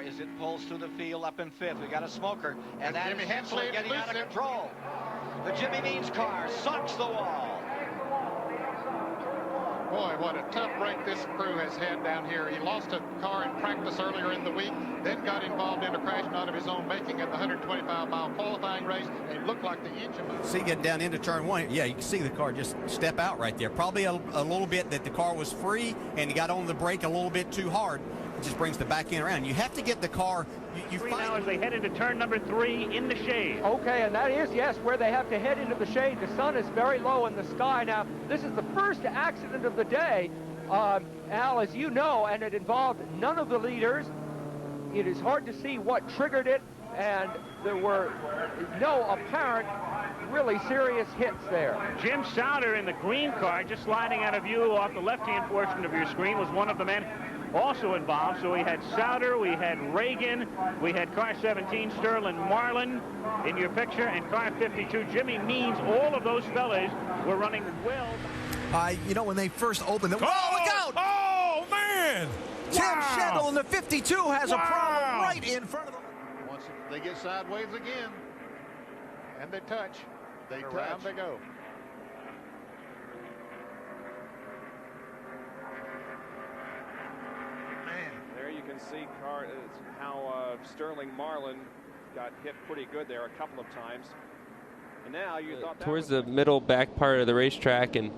as it pulls through the field up in fifth. We got a smoker, and that Jimmy is Hensley getting out of control. The Jimmy Means car sucks the wall. Boy, what a tough break this crew has had down here. He lost a car in practice earlier in the week, then got involved in a crash not of his own making at the 125-mile qualifying race, and it looked like the engine was... See, getting down into turn one, yeah, you can see the car just step out right there. Probably a little bit that the car was free, and he got on the brake a little bit too hard. It just brings the back end around. You have to get the car. You find now as they head into turn number 3 in the shade. Okay, and that is, yes, where they have to head into the shade. The sun is very low in the sky. Now, this is the first accident of the day, Al, as you know, and it involved none of the leaders. It is hard to see what triggered it, and there were no apparent really serious hits there. Jim Souter in the green car, just sliding out of view off the left-hand portion of your screen, was one of the men also involved. So we had Souter, we had Reagan, we had car 17 Sterling Marlin in your picture, and car 52 Jimmy Means. All of those fellas were running well. You know, when they first opened it, oh, look out! Oh, man! Tim Schendel in the 52 has a problem right in front of them. Once they get sideways again, and they touch, around they go. There you can see how Sterling Marlin got hit pretty good there a couple of times. And now you thought towards the middle back part of the racetrack, and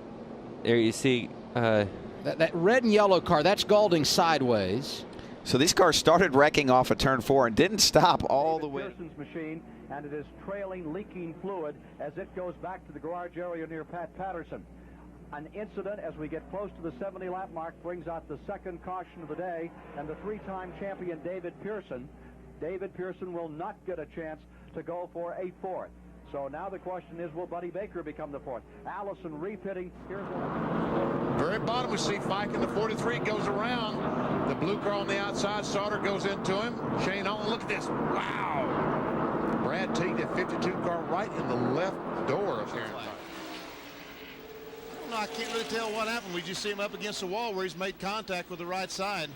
there you see that red and yellow car, that's Gaulding sideways. So these cars started wrecking off of turn 4 and didn't stop all the way. Pearson's machine, and it is trailing, leaking fluid as it goes back to the garage area near Pat Patterson. An incident as we get close to the 70-lap mark brings out the second caution of the day, and the three-time champion David Pearson. David Pearson will not get a chance to go for a fourth. So now the question is, will Buddy Baker become the fourth? Allison refitting. Here's Very bottom, we see Fike in the 43 goes around. The blue car on the outside, Sauter gows into him. Shane Owen, look at this. Wow. Brad Teague, that 52 car right in the left door of here. No, I can't really tell what happened. We just see him up against the wall where he's made contact with the right side.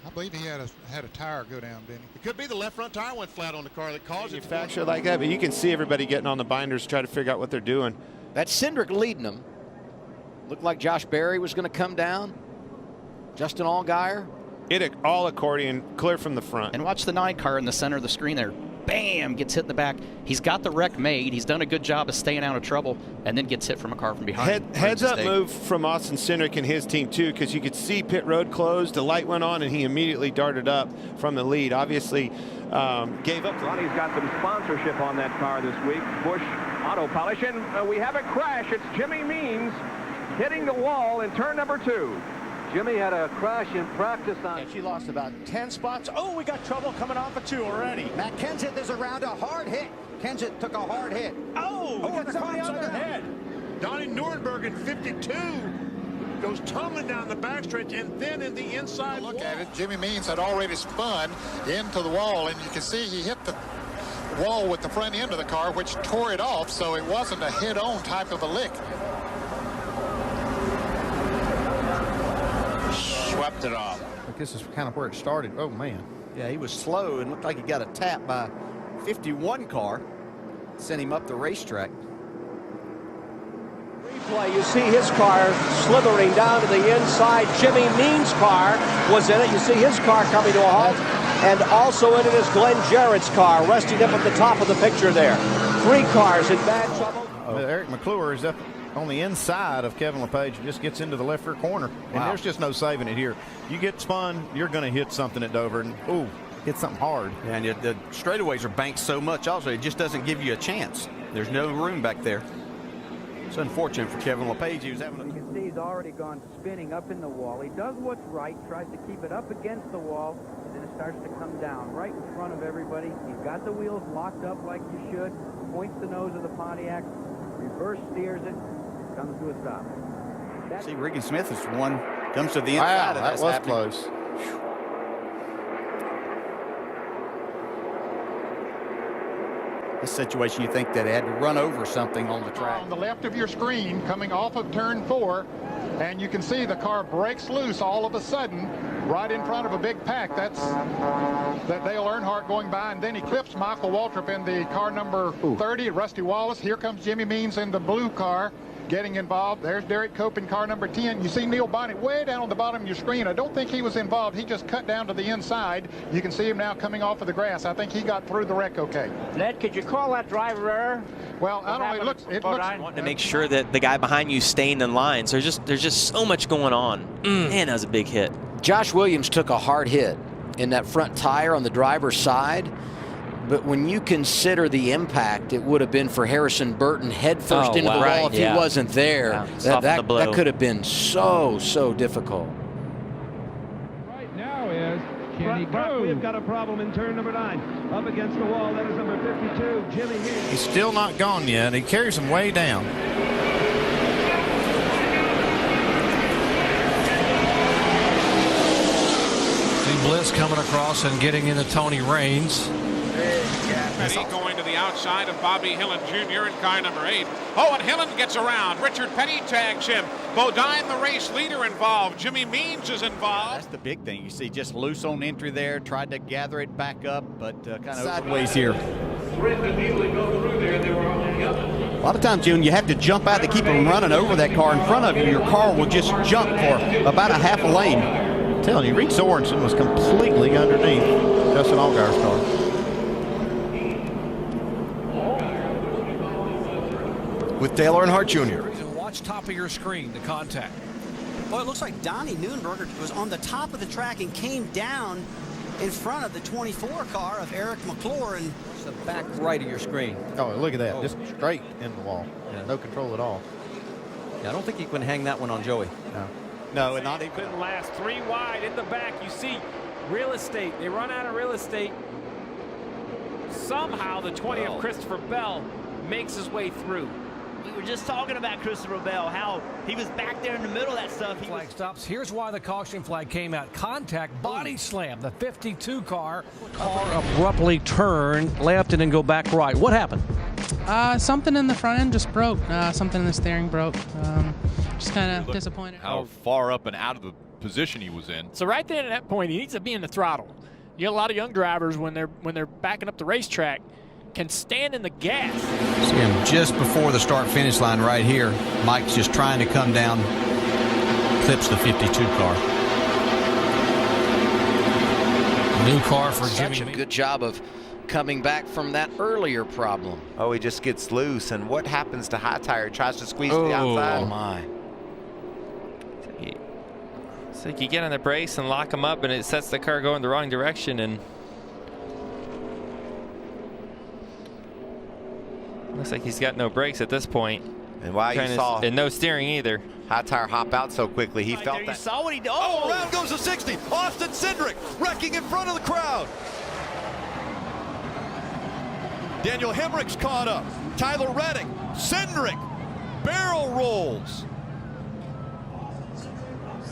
I believe he had a tire go down, didn't he? It could be the left front tire went flat on the car that caused it. Manufactured like that, but you can see everybody getting on the binders, try to figure out what they're doing. That's Cindric leading them. Looked like Josh Berry was going to come down. Justin Allgaier. It all accordion, clear from the front. And watch the 9 car in the center of the screen there. Bam! Gets hit in the back. He's got the wreck made. He's done a good job of staying out of trouble, and then gets hit from a car from behind. Heads up move from Austin Cindric and his team too, because you could see pit road closed, the light went on, and he immediately darted up from the lead. Obviously gave up. Ronnie's got some sponsorship on that car this week. Bush Auto Polish, and we have a crash. It's Jimmy Means hitting the wall in turn number 2. Jimmy had a crash in practice on. And she lost about 10 spots. Oh, we got trouble coming off of 2 already. Matt Kenseth is around a hard hit. Kenseth took a hard hit. Oh, we got somebody on their head. Donnie Nuremberg in 52 goes tumbling down the backstretch and then in the inside. Look at it. Jimmy Means had already spun into the wall, and you can see he hit the wall with the front end of the car, which tore it off, so it wasn't a head-on type of a lick. Swept it off. This is kind of where it started. Oh, man. Yeah, he was slow and looked like he got a tap by 51 car. Sent him up the racetrack. replay. You see his car slithering down to the inside. Jimmy Means' car was in it. You see his car coming to a halt. And also in it is Glenn Jarrett's car, resting up at the top of the picture there. 3 cars in bad trouble. Eric McClure is up on the inside of Kevin LePage and just gets into the left rear corner. And there's just no saving it here. You get spun, you're going to hit something at Dover, and ooh, hit something hard. Yeah, and the straightaways are banked so much also, it just doesn't give you a chance. There's no room back there. It's unfortunate for Kevin LePage. He was having You can see he's already gone spinning up in the wall. He does what's right, tries to keep it up against the wall, and then it starts to come down right in front of everybody. He's got the wheels locked up like you should, points the nose of the Pontiac, reverse steers it, comes to a stop. See, Regan Smith is one, comes to the inside. Wow, that was close. This situation, you think that they had to run over something on the track. On the left of your screen, coming off of turn 4, and you can see the car breaks loose all of a sudden, right in front of a big pack. That's that Dale Earnhardt going by, and then he clips Michael Waltrip in the car number 30, Rusty Wallace. Here comes Jimmy Means in the blue car getting involved. There's Derek Cope in car number 10. You see Neil Bonnet way down on the bottom of your screen. I don't think he was involved. He just cut down to the inside. You can see him now coming off of the grass. I think he got through the wreck okay. Ned, could you call that driver error? Well, I don't know. It looks wanting to make sure that the guy behind you staying in line. So there's just so much going on. Man, that was a big hit. Josh Williams took a hard hit in that front tire on the driver's side. But when you consider the impact, it would have been for Harrison Burton head first into the wall if he wasn't there. That could have been so difficult. Right now is Kenny Go. We've got a problem in turn number 9. Up against the wall, that is number 52, Jimmy Means. He's still not gone yet. He carries him way down. See Bliss coming across and getting into Tony Raines. Petty going to the outside of Bobby Hillen Jr. in car number 8. Oh, and Hillen gets around. Richard Petty tags him. Bodine, the race leader, involved. Jimmy Means is involved. That's the big thing. You see just loose on entry there. Tried to gather it back up, but kind of sideways here. A lot of times, June, you have to jump out to keep them running over that car in front of you. Your car will just jump for about a half a lane. I'm telling you, Reed Sorensen was completely underneath Justin Allgaier's car. With Dale Earnhardt Jr. Watch top of your screen, the contact. Well, it looks like Donnie Neuenberger was on the top of the track and came down in front of the 24 car of Eric McClure. And the back right of your screen. Oh, look at that. Just straight in the wall. Yeah. No control at all. Yeah, I don't think you can hang that one on Joey. No, and not even. Couldn't last. 3 wide in the back. You see real estate. They run out of real estate. Somehow the 20 of Christopher Bell makes his way through. We were just talking about Christopher Bell, how he was back there in the middle of that stuff. Flag stops. Here's why the caution flag came out. Contact, body slam. The 52 car abruptly turned left and then go back right. What happened? Something in the front end just broke. Something in the steering broke. Just kind of disappointed. How far up and out of the position he was in. So right there at that point, he needs to be in the throttle. You get a lot of young drivers when they're backing up the racetrack can stand in the gas. See him just before the start-finish line right here. Mike's just trying to come down, clips the 52 car. New car for Jimmy. Such a good job of coming back from that earlier problem. Oh, he just gets loose, and what happens to High Tire? Tries to squeeze to the outside. Oh my. It's like you get on the brakes and lock them up, and it sets the car going the wrong direction, and looks like he's got no brakes at this point. And why you saw and no steering either. High Tire hop out so quickly, he felt there, that. You saw what he did. Oh, around goes the 60. Austin Cindric wrecking in front of the crowd. Daniel Hemrick's caught up. Tyler Reddick, Cindric, barrel rolls.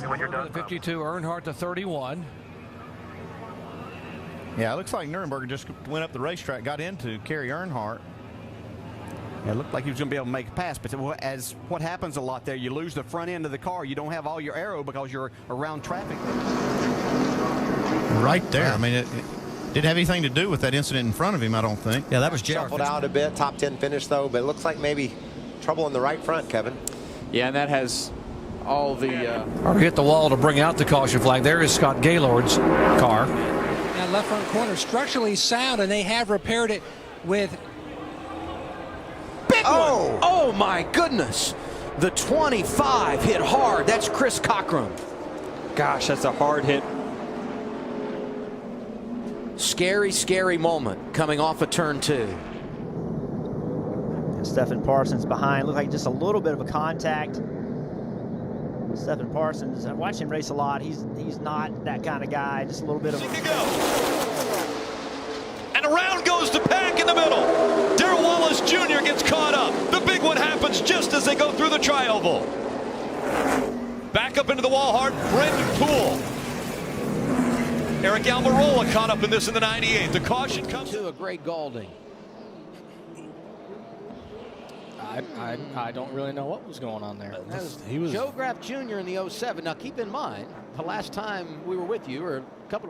When you're done. The 52, Earnhardt to 31. Yeah, it looks like Neuenberger just went up the racetrack, got into Kerry Earnhardt. Yeah, it looked like he was going to be able to make a pass, but as what happens a lot there, you lose the front end of the car. You don't have all your aero because you're around traffic. Right there. I mean, it didn't have anything to do with that incident in front of him, I don't think. Yeah, that was J.R. Shuffled out a bit, top 10 finish though, but it looks like maybe trouble in the right front, Kevin. Yeah, and that has all the... Or hit the wall to bring out the caution flag. There is Scott Gaylord's car. That left front corner structurally sound, and they have repaired it with... Oh my goodness. The 25 hit hard. That's Chris Cockrum. Gosh, that's a hard hit. Scary, scary moment coming off of turn 2. And Stephen Parsons behind. Looked like just a little bit of a contact. Stephen Parsons, I watch him race a lot. He's not that kind of guy. Just a little bit of And around goes the pack in the middle. Darrell Wallace Jr. gets caught up. The big one happens just as they go through the tri-oval. Back up into the wall hard, Brendan Poole. Eric Almirola caught up in this in the 98. The caution comes to a Greg Gaulding. I don't really know what was going on there. He was Joe Graff Jr. in the 07. Now keep in mind, the last time we were with you, or a couple of